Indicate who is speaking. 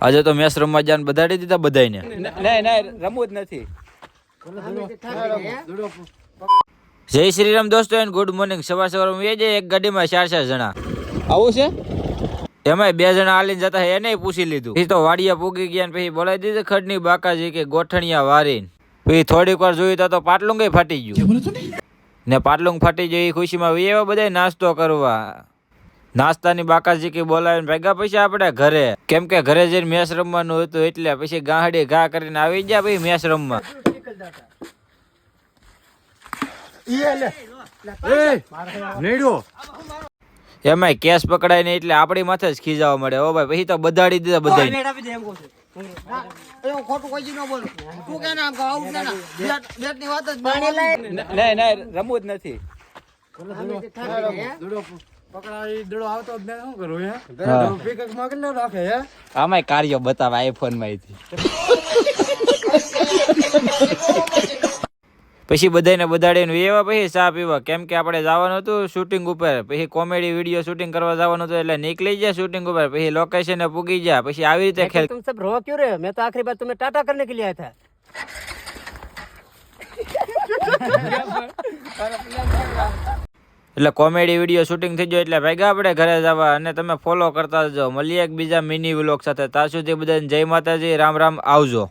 Speaker 1: આજે તો મેચ રમવા જાન બધાડી દીધા બધાને.
Speaker 2: નહીં રમવું જ નથી.
Speaker 1: જય શ્રી રામ દોસ્તો એન્ડ ગુડ મોર્નિંગ. સવાર સવારમાં એ જાય એક ગાડીમાં 4 જણા.
Speaker 2: આવું છે
Speaker 1: એમાંય 2 જણા હાલીને જતા એને પૂછી લીધું. પછી તો વાડિયા પૂગી ગયા ને પછી બોલાવી દીધી ખડની બાકાજી કે ગોઠણિયા વારીને. પછી થોડીક વાર જોયું તો પાટલું ફાટી ગયું ને પાટલું ફાટી ગયું. એ ખુશીમાં એવા બધા નાસ્તો કરવા. નાસ્તાની બાકાજી કે બોલાવીને ભેગા પછી આપણે ઘરે, કેમ કે ઘરે જઈને મેચ રમવાનું હતું એટલે પછી ગાહડી ઘા કરીને આવી ગયા પછી મેચ રમવા. એમાંય કેસ પકડાય ને એટલે આપણી માથે જ ખીજાવા મળે. હો ભાઈ પછી તો બધાડી દીધા બધા.
Speaker 2: નહીં રમવું જ નથી.
Speaker 1: આમાંય કાર્ય બતાવે આઈફોન માંથી. પછી બધાને બધાડીને એવા પછી ચા પીવા, કેમ કે આપણે જવાનું હતું શૂટિંગ ઉપર. પછી કોમેડી વિડીયો શૂટિંગ કરવા જવાનું હતું એટલે નીકળી ગયા શૂટિંગ ઉપર. પછી લોકેશન પૂગી ગયા. પછી આવી રીતે ખેલ.
Speaker 3: तुम सब रो क्यों रहे हो? मैं तो आखिरी बार तुम्हें टाटा करने के लिए आया था.
Speaker 1: એટલે કોમેડી વિડીયો શૂટિંગ થઈ ગયો એટલે ભાગ્યા આપણે ઘરે જવા. અને તમે ફોલો કરતા જજો. મળીએ એક બીજા મિની વ્લોગ સાથે. ત્યાં સુધી બધાને જય માતાજી, રામ રામ, આવજો.